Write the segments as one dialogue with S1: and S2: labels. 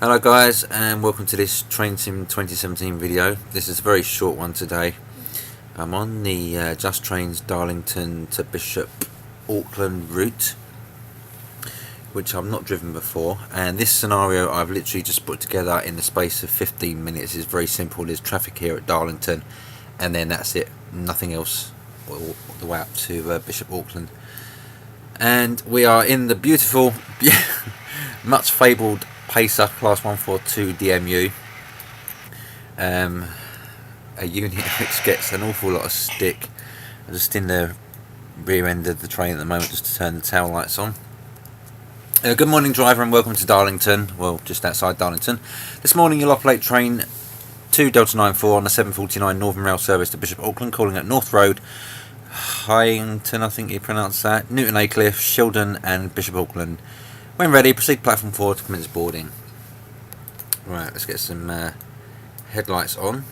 S1: Hello guys, and welcome to this Train Sim 2017 video. This is a very short one today. I'm on the Just Trains Darlington to Bishop Auckland route, which I've not driven before, and this scenario I've literally just put together in the space of 15 minutes. It's very simple. There's traffic here at Darlington and then that's it, nothing else all the way up to Bishop Auckland. And we are in the beautiful much fabled Pacer Class 142 DMU, a unit which gets an awful lot of stick. I'm just in the rear end of the train at the moment just to turn the tail lights on. Good morning driver and welcome to Darlington, well just outside Darlington. This morning you'll operate train 2 Delta 94 on the 749 Northern Rail service to Bishop Auckland, calling at North Road, Hyington, I think you pronounce that, Newton Aycliffe, Shildon and Bishop Auckland. When ready, proceed platform 4 to commence boarding. Right, let's get some headlights on.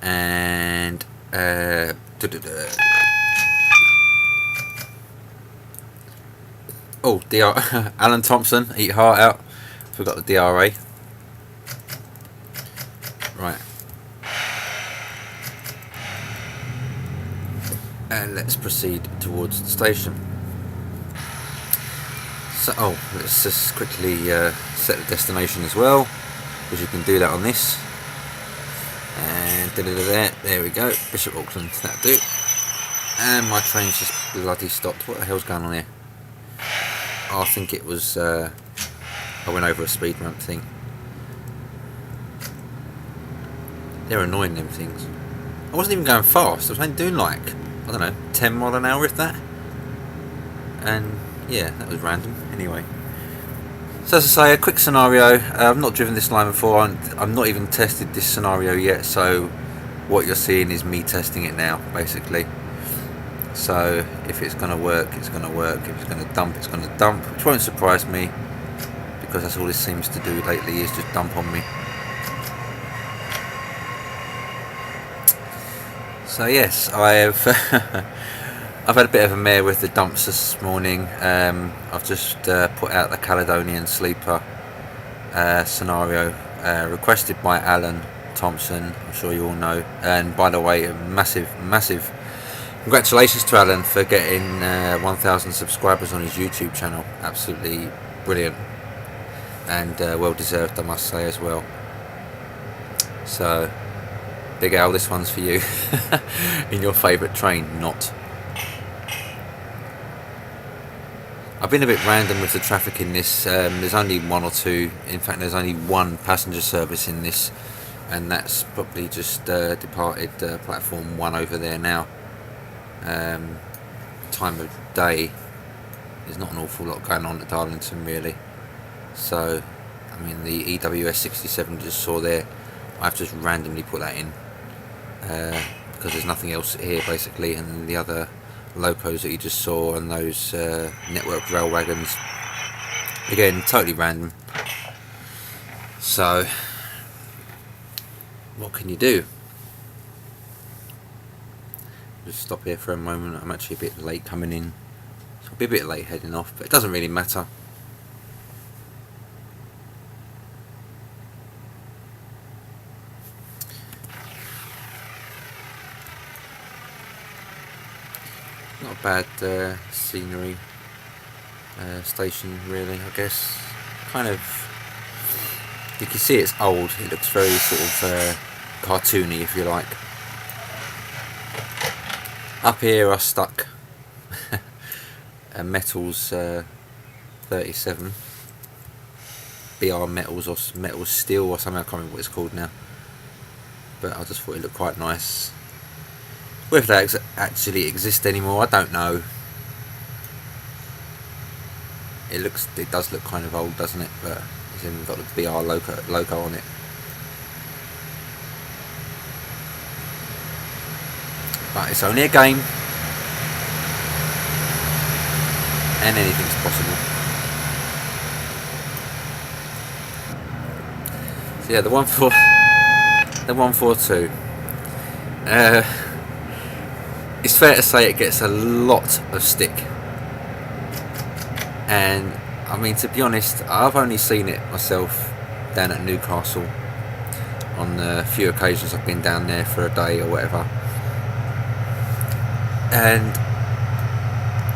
S1: And oh, DR Alan Thompson, eat your heart out. Forgot the DRA. Right. And let's proceed towards the station. So, let's just quickly set the destination as well, because you can do that on this. And there we go, Bishop Auckland, that'll do. And my train's just bloody stopped. What the hell's going on here? Oh, I think it was, I went over a speed ramp thing. They're annoying, them things. I wasn't even going fast, I was only doing like, I don't know, 10 miles an hour if that. And yeah, that was random. Anyway, so as I say, a quick scenario. I've not driven this line before. I've not even tested this scenario yet, so what you're seeing is me testing it now, basically. So if it's going to work, it's going to work. If it's going to dump, it's going to dump, which won't surprise me, because that's all this seems to do lately, is just dump on me. So yes, I have I've had a bit of a mare with the dumps this morning. I've just put out the Caledonian Sleeper scenario, requested by Alan Thompson, I'm sure you all know. And by the way, a massive congratulations to Alan for getting 1,000 subscribers on his YouTube channel. Absolutely brilliant, and well deserved, I must say, as well. So Big Al, this one's for you. In your favourite train, not. I've been a bit random with the traffic in this. There's only one or two, in fact there's only one passenger service in this, and that's probably just departed platform 1 over there now. Time of day, there's not an awful lot going on at Darlington really. So, I mean, the EWS 67 just saw there, I've just randomly put that in. Because there's nothing else here basically, and the other locos that you just saw and those network rail wagons, again totally random. So what can you do? Just stop here for a moment. I'm actually a bit late coming in, so I'll be a bit late heading off, but it doesn't really matter. Not a bad scenery station really, I guess. Kind of, you can see it's old, it looks very sort of cartoony if you like. Up here I stuck a Metals 37, BR Metals or Metals Steel or something, I can't remember what it's called now, but I just thought it looked quite nice. Whether that actually exists anymore, I don't know. It does look kind of old, doesn't it? But it's even got the BR logo on it. But it's only a game, and anything's possible. So yeah, the 142. It's fair to say it gets a lot of stick, and I mean, to be honest, I've only seen it myself down at Newcastle on the few occasions I've been down there for a day or whatever. And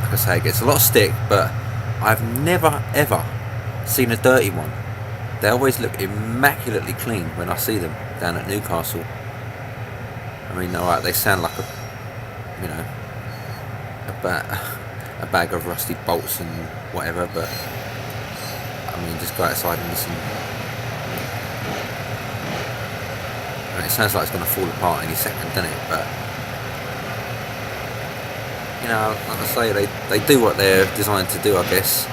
S1: like I say, it gets a lot of stick, but I've never ever seen a dirty one. They always look immaculately clean when I see them down at Newcastle. I mean, alright, they sound like a bag of rusty bolts and whatever, but I mean, just go outside and listen. I mean, it sounds like it's going to fall apart any second, doesn't it? But you know, like I say, they do what they're designed to do, I guess.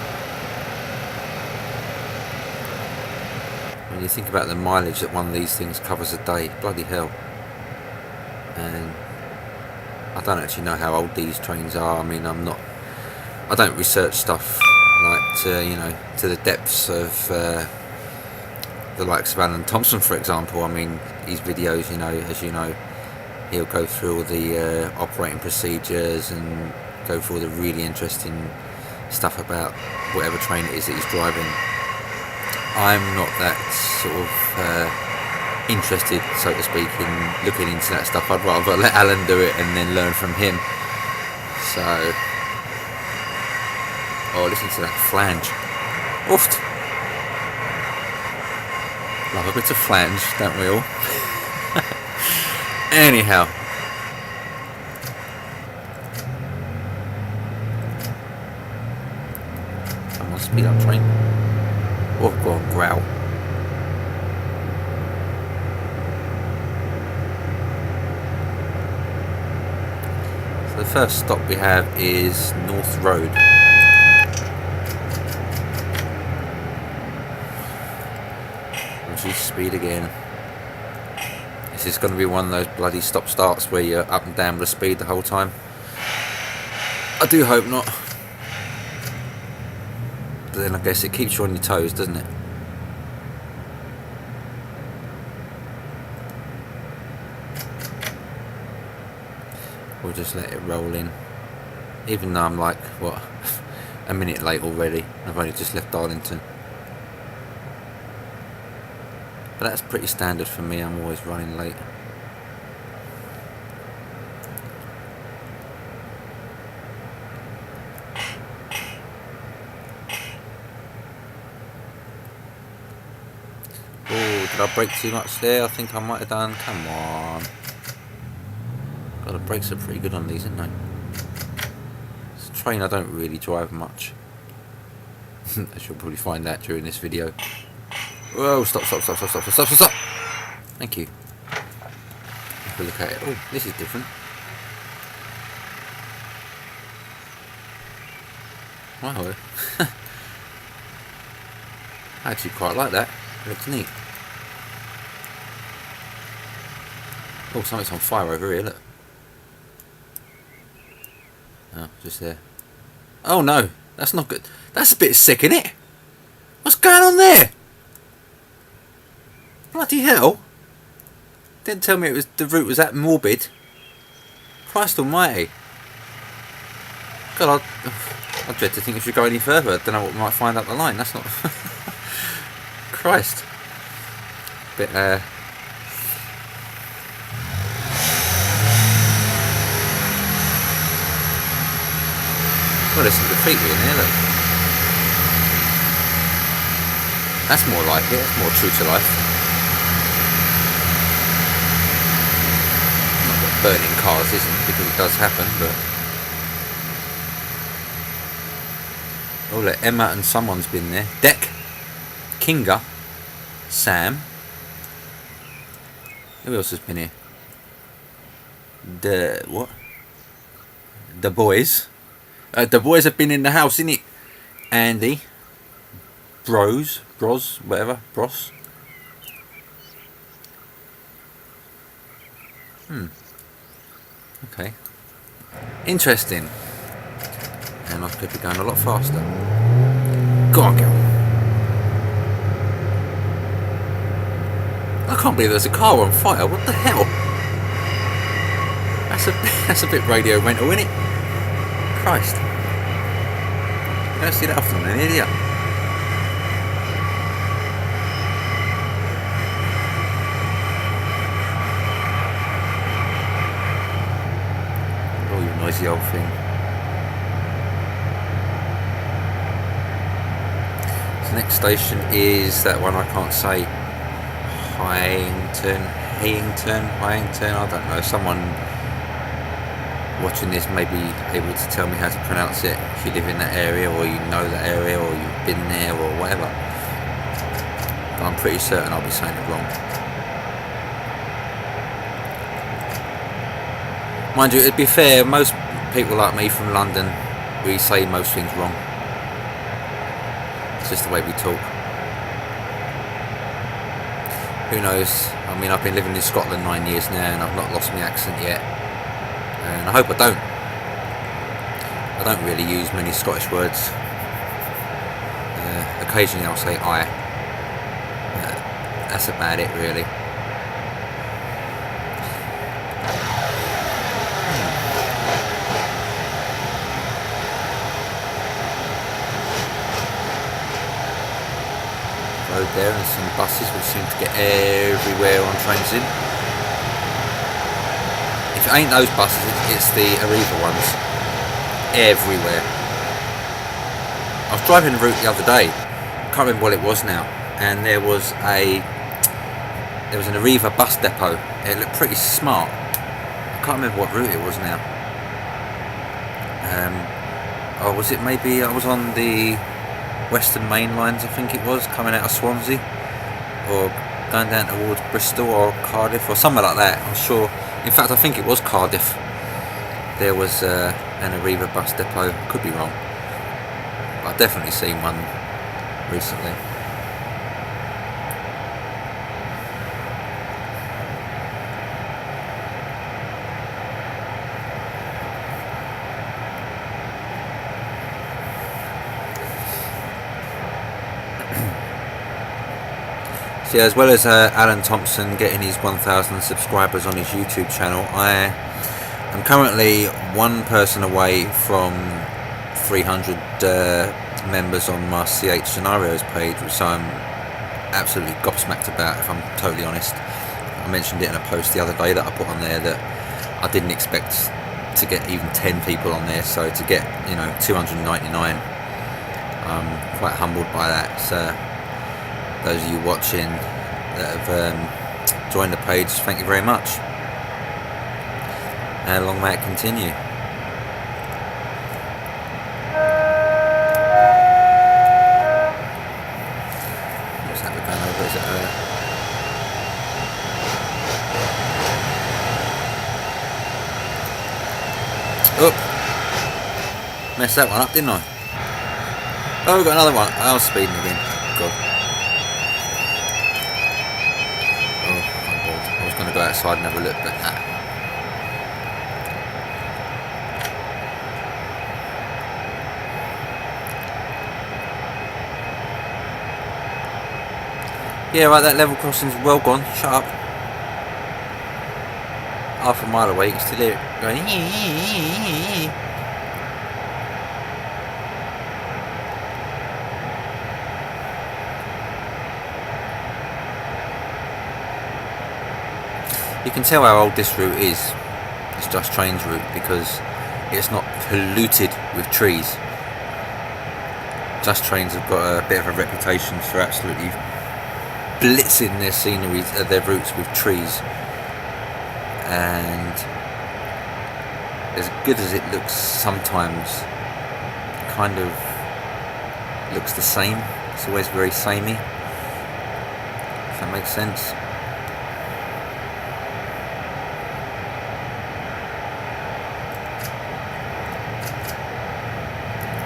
S1: When you think about the mileage that one of these things covers a day, bloody hell. And I don't actually know how old these trains are. I mean, I don't research stuff like to the depths of the likes of Alan Thompson, for example. I mean, his videos, as you know, he'll go through all the operating procedures and go through all the really interesting stuff about whatever train it is that he's driving. I'm not that sort of interested, so to speak, in looking into that stuff. I'd rather let Alan do it and then learn from him. So, listen to that flange. Oof. Love a bit of flange, don't we all? Anyhow. Come on, speed up, train. Oh, go on, growl. So the first stop we have is North Road. Reduce speed again. This is going to be one of those bloody stop-starts where you're up and down with the speed the whole time. I do hope not. But then I guess it keeps you on your toes, doesn't it? We'll just let it roll in. Even though I'm like, what, a minute late already. I've only just left Darlington. But that's pretty standard for me, I'm always running late. Oh, did I brake too much there? I think I might have done. Come on. God, the brakes are pretty good on these, aren't they? It's a train I don't really drive much. As you'll probably find out during this video. Whoa, stop. Thank you. Have a look at it. Oh, this is different. Wow. I actually quite like that. It looks neat. Oh, something's on fire over here, look. Oh, just there. Oh no, that's not good. That's a bit sick, isn't it? What's going on there? Bloody hell. Didn't tell me the route was that morbid. Christ almighty. God, I dread to think if you go any further. I don't know what we might find up the line. That's not... Christ. Bit, Well, there's some graffiti in here, look. That's more like it. That's more true to life. Not that burning cars isn't, because it does happen, but... Oh, look, Emma and someone's been there. Deck. Kinga. Sam. Who else has been here? What? The boys. The boys have been in the house, innit? Andy. Bros, whatever. Bros. Okay. Interesting. And I could be going a lot faster. Go on, girl. I can't believe there's a car on fire. What the hell? That's a bit radio rental, isn't it? Christ. You don't see that often in here, do you? crazy old thing. The next station is that one I can't say. Hyington, I don't know. Someone watching this may be able to tell me how to pronounce it if you live in that area, or you know that area, or you've been there, or whatever. But I'm pretty certain I'll be saying it wrong. Mind you, it'd be fair, most people like me from London, we say most things wrong. It's just the way we talk. Who knows? I mean, I've been living in Scotland 9 years now and I've not lost my accent yet. And I hope I don't. I don't really use many Scottish words. Occasionally I'll say I. That's about it, really. Road there and some buses which seem to get everywhere on trains in. If it ain't those buses, it's the Arriva ones. Everywhere. I was driving the route the other day, can't remember what it was now, and there was an Arriva bus depot. It looked pretty smart. I can't remember what route it was now. Or was it maybe I was on the Western Main Lines, I think it was, coming out of Swansea, or going down towards Bristol or Cardiff or somewhere like that. I'm sure. In fact, I think it was Cardiff. There was an Arriva bus depot. Could be wrong. I've definitely seen one recently. So yeah, as well as Alan Thompson getting his 1,000 subscribers on his YouTube channel, I am currently one person away from 300 members on my CH Scenarios page, which I'm absolutely gobsmacked about, if I'm totally honest. I mentioned it in a post the other day that I put on there that I didn't expect to get even 10 people on there, so to get, 299, I'm quite humbled by that. So those of you watching that have joined the page, thank you very much. How long may it continue? What's that we're going over? Is it oh! Messed that one up, didn't I? Oh, we've got another one. I was speeding again. God. I was going to go outside and have a look, but nah. Yeah, right, that level crossing's well gone. Shut up. Half a mile away, you can still hear it going. You can tell how old this route is, this Just Trains route, because it's not polluted with trees. Just Trains have got a bit of a reputation for absolutely blitzing their scenery, their routes with trees. And as good as it looks sometimes, it kind of looks the same. It's always very samey, if that makes sense.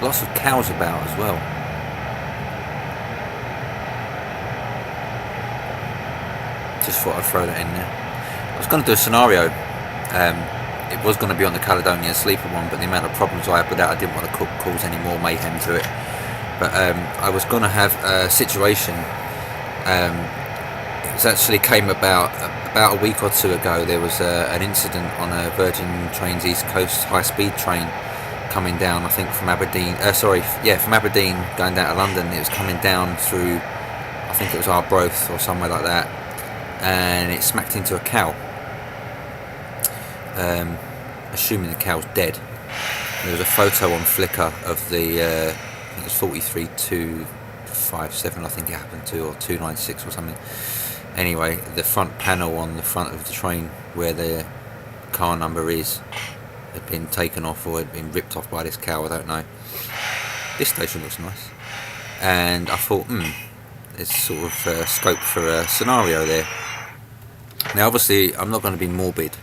S1: Lots of cows about as well. Just thought I'd throw that in there. I was going to do a scenario. It was going to be on the Caledonian Sleeper one, but the amount of problems I had with that, I didn't want to cause any more mayhem to it. But I was going to have a situation. It actually came about a week or two ago. There was an incident on a Virgin Trains East Coast high-speed train coming down, I think from Aberdeen, from Aberdeen going down to London. It was coming down through, I think it was Arbroath or somewhere like that, and it smacked into a cow, assuming the cow's dead. There was a photo on Flickr of the, I think it was 43257, I think it happened to, or 296 or something. Anyway, the front panel on the front of the train where the car number is had been taken off, or had been ripped off by this cow, I don't know. This station looks nice. And I thought, there's sort of scope for a scenario there. Now obviously I'm not going to be morbid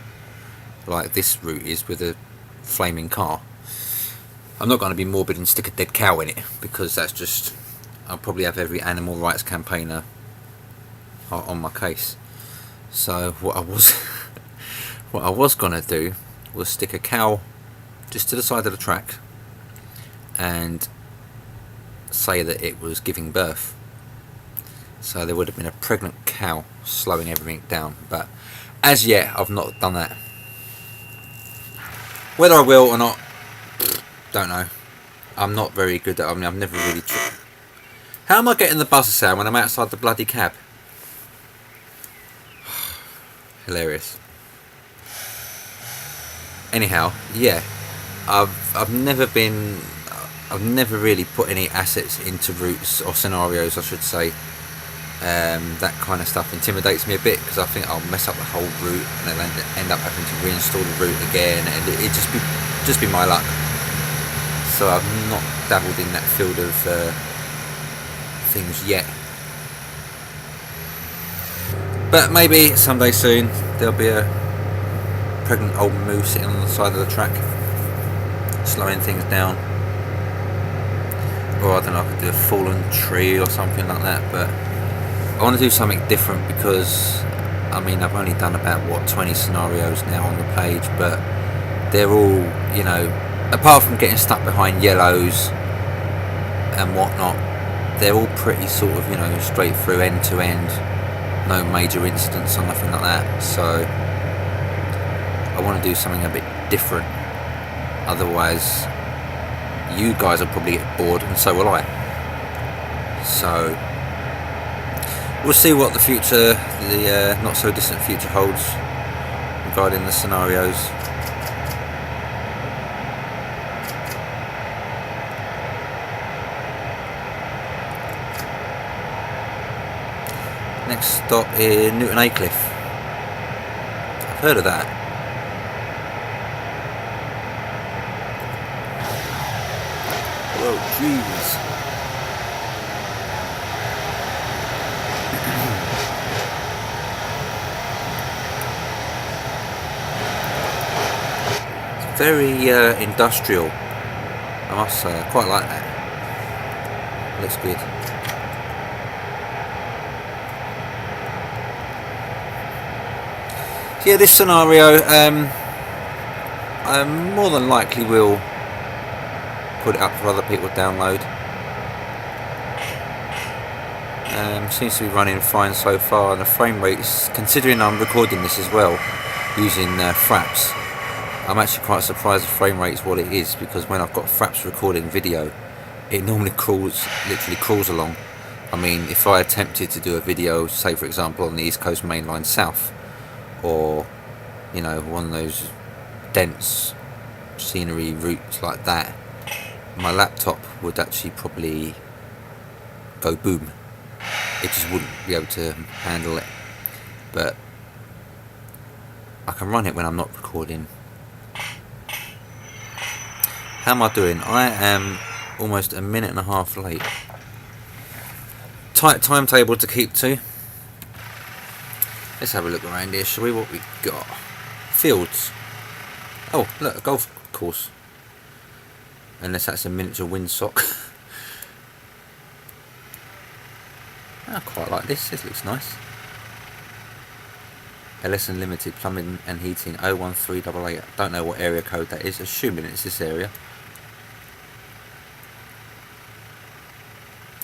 S1: like this route is with a flaming car. I'm not going to be morbid and stick a dead cow in it, because that's just, I'll probably have every animal rights campaigner on my case. So what I was going to do was stick a cow just to the side of the track and say that it was giving birth. So there would have been a pregnant cow slowing everything down, but as yet I've not done that. Whether I will or not, don't know. I'm not very good at it. I mean, I've never really tried. How am I getting the buzzer sound when I'm outside the bloody cab? Hilarious. Anyhow, yeah, I've never really put any assets into routes or scenarios, I should say. That kind of stuff intimidates me a bit, because I think I'll mess up the whole route and then end up having to reinstall the route again, and it just be my luck. So I've not dabbled in that field of things yet. But maybe someday soon there'll be a pregnant old moo sitting on the side of the track, slowing things down. Or I don't know, I could do a fallen tree or something like that, but I want to do something different, because I mean, I've only done about 20 scenarios now on the page, but they're all, you know, apart from getting stuck behind yellows and whatnot, they're all pretty sort of, you know, straight through, end to end, no major incidents or nothing like that. So I want to do something a bit different, otherwise you guys will probably get bored, and so will I. So we'll see what the future, the not so distant future holds regarding the scenarios. Next stop is Newton Aycliffe. I've heard of that. Whoa, jeez. It's very industrial, I must say. I quite like that. Looks good. Yeah, this scenario, I more than likely will put it up for other people to download. Seems to be running fine so far, and the frame rates, considering I'm recording this as well using Fraps, I'm actually quite surprised the frame rate's what it is, because when I've got Fraps recording video, it normally literally crawls along. I mean, if I attempted to do a video, say for example on the East Coast Main Line South, or you know, one of those dense scenery routes like that, my laptop would actually probably go boom. It just wouldn't be able to handle it. But I can run it when I'm not recording. How am I doing? I am almost a minute and a half late. Tight timetable to keep to. Let's have a look around here, shall we? What we got? Fields. Oh, look, a golf course. Unless that's a miniature windsock. I quite like this. This looks nice. LS Unlimited Plumbing and Heating 01388. I don't know what area code that is. Assuming it's this area.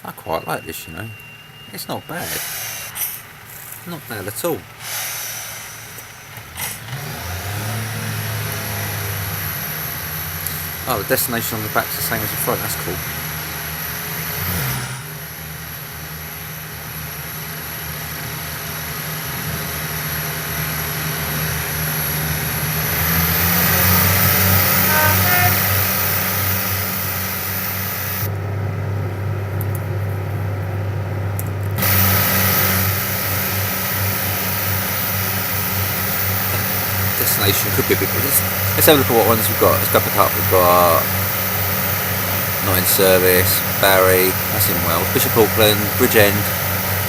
S1: I quite like this, you know. It's not bad. Not bad at all. Oh, the destination on the back's the same as the front. That's cool. destination could be a bit. Let's have a look at what ones we've got. Let's go back up. We've got not in service, Barry, that's in Wales, Bishop Auckland, Bridgend,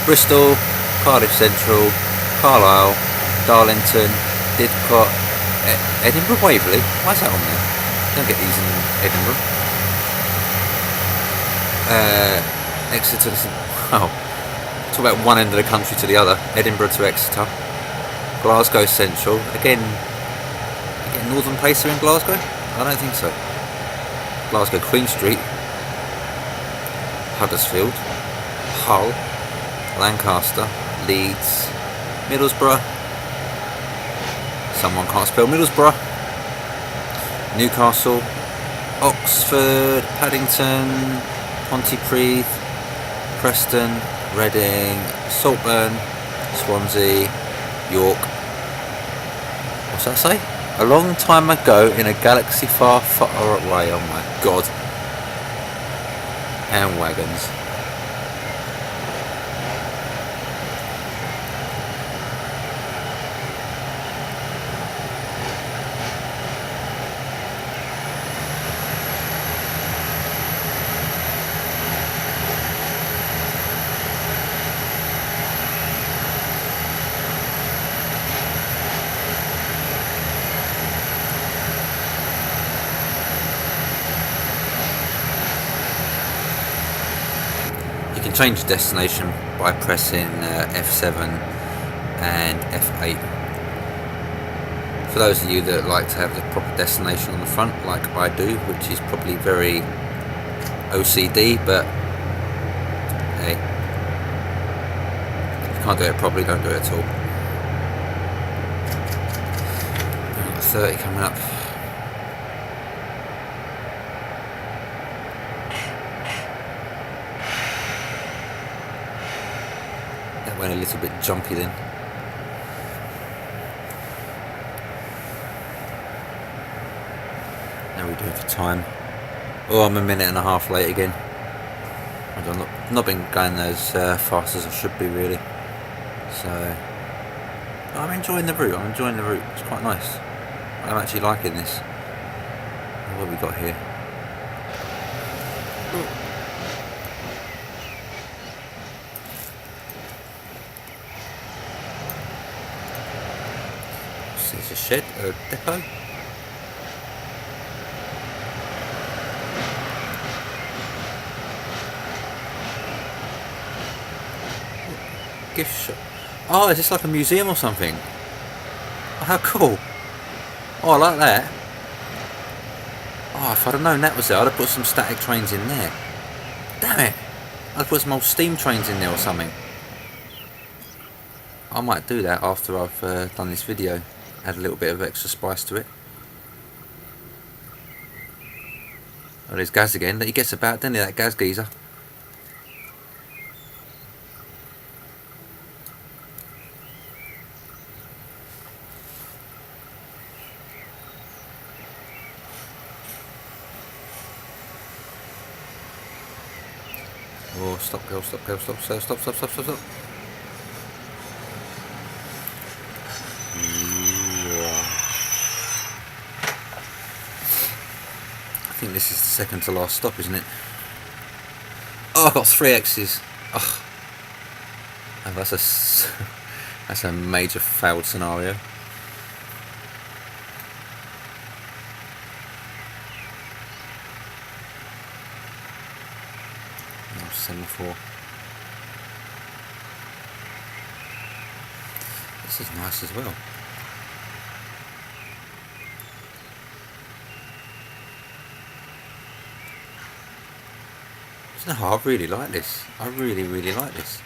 S1: Bristol, Cardiff Central, Carlisle, Darlington, Didcot, Edinburgh, Waverley. Why is that on there? Don't get these in Edinburgh. Exeter. Wow. Talk about one end of the country to the other. Edinburgh to Exeter. Glasgow Central. Again, Northern Pacer in Glasgow? I don't think so. Glasgow Queen Street, Huddersfield, Hull, Lancaster, Leeds, Middlesbrough. Someone can't spell Middlesbrough. Newcastle, Oxford, Paddington, Pontypridd, Preston, Reading, Saltburn, Swansea, York. What's that say? A long time ago in a galaxy far, far away. Oh my god. And wagons. You can change the destination by pressing F7 and F8. For those of you that like to have the proper destination on the front, like I do, which is probably very OCD, but hey, if you can't do it properly, don't do it at all. We've got 30 coming up. Went a little bit jumpy then. How are we doing for time? Oh, I'm a minute and a half late again. I've not been going as fast as I should be really. So I'm enjoying the route. It's quite nice. I'm actually liking this. What have we got here? Ooh. There's a shed, a depot. Gift shop. Oh, is this like a museum or something? Oh, how cool. Oh, I like that. Oh, if I'd have known that was there, I'd have put some static trains in there. Damn it. I'd put some old steam trains in there or something. I might do that after I've done this video. Add a little bit of extra spice to it. Oh, there's Gaz again. He gets about, doesn't he, that Gaz geezer? Oh, stop, girl, stop, girl, stop, stop, stop, stop, stop, stop, stop. I think this is the second to last stop, isn't it? Oh, I've got 3 X's. Oh, that's a major failed scenario. Oh, semaphore. This is nice as well. No, I really like this. I really, really like this.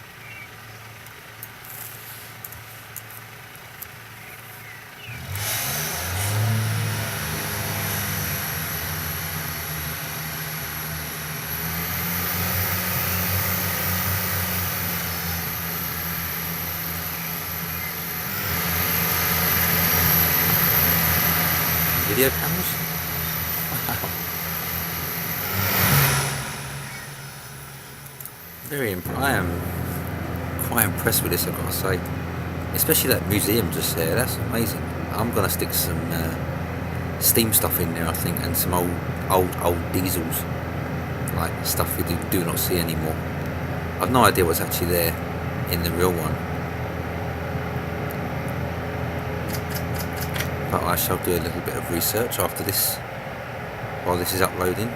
S1: Video cameras? Wow. I am quite impressed with this, I've got to say. Especially that museum just there, that's amazing. I'm gonna stick some steam stuff in there, I think, and some old diesels, like stuff we do not see anymore. I've no idea what's actually there in the real one, but I shall do a little bit of research after this, while this is uploading.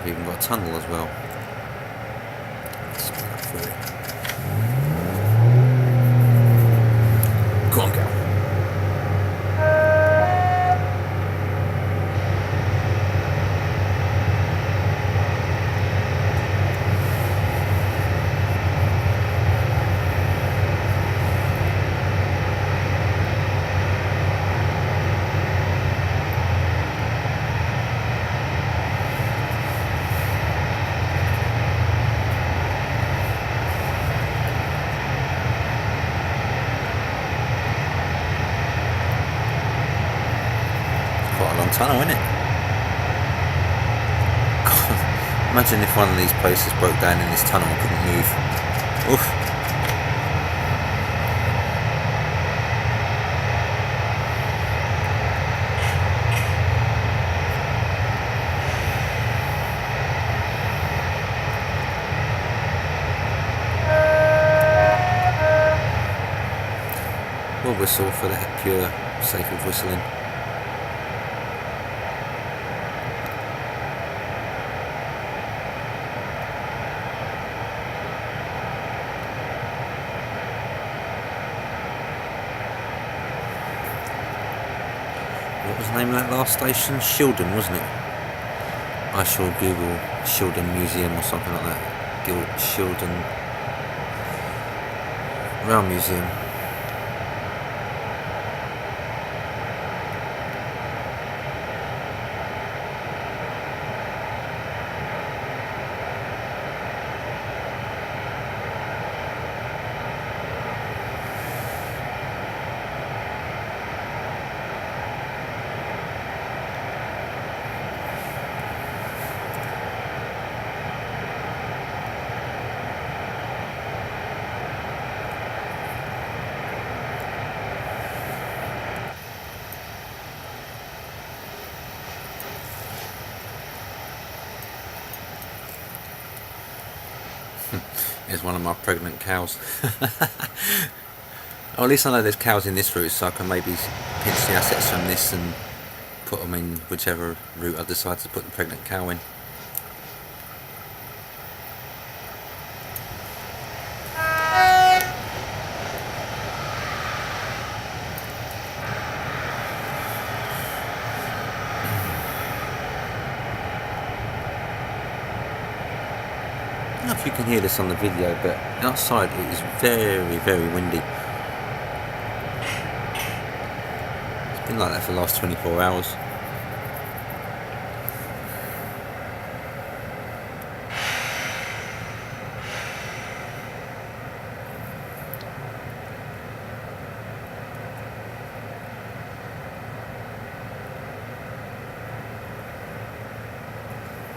S1: We've even got a tunnel as well. Let's spin up through it. Go on, girl. Quite a long tunnel, isn't it? God, imagine if one of these places broke down in this tunnel and couldn't move. Oof. We'll whistle for the pure sake of whistling. What was the name of that last station? Shildon, wasn't it? I shall Google Shildon Museum or something like that. Shildon Rail Museum. Is one of my pregnant cows. Or at least I know there's cows in this route, so I can maybe pinch the assets from this and put them in whichever route I decide to put the pregnant cow in. I don't know if you can hear this on the video, but outside it is very, very windy. It's been like that for the last 24 hours.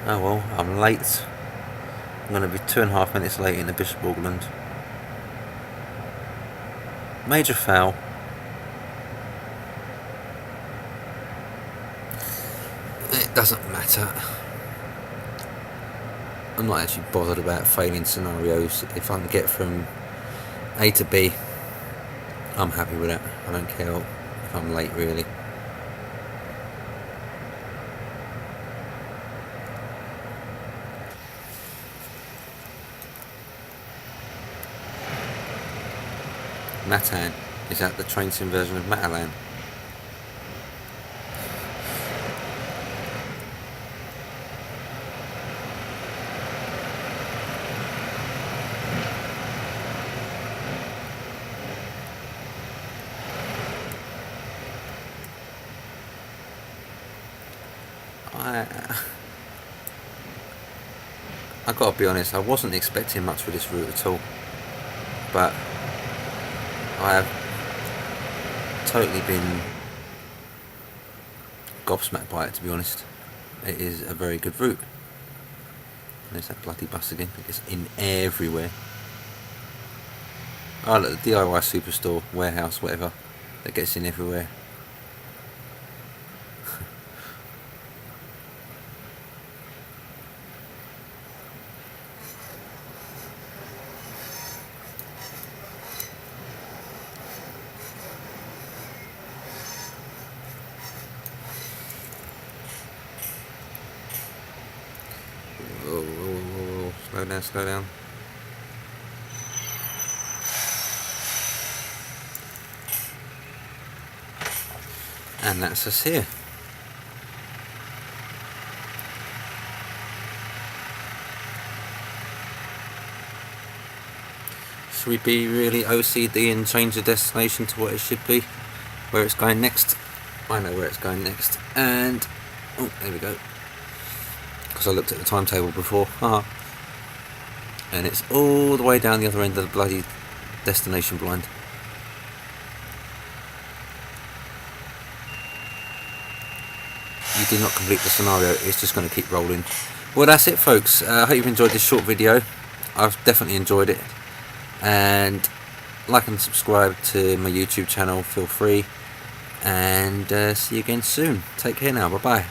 S1: Oh well, I'm late. I'm going to be 2.5 minutes late into Bishop Auckland. Major foul. It doesn't matter. I'm not actually bothered about failing scenarios. If I can get from A to B, I'm happy with that. I don't care if I'm late, really. Matan, is that the train sim version of Matalan? I gotta be honest, I wasn't expecting much for this route at all, but I have totally been gobsmacked by it, to be honest. It is a very good route. There's that bloody bus again. It's in everywhere. Oh look, the DIY superstore, warehouse, whatever, that gets in everywhere. Whoa, whoa, whoa, whoa. Slow down, slow down. And that's us here. Should we be really OCD and change the destination to what it should be? Where it's going next? I know where it's going next. And, oh, there we go. Because I looked at the timetable before. And it's all the way down the other end of the bloody destination blind. You did not complete the scenario, it's just going to keep rolling. Well, that's it, folks. I hope you've enjoyed this short video. I've definitely enjoyed it. And like and subscribe to my YouTube channel, feel free. And see you again soon. Take care now, bye bye.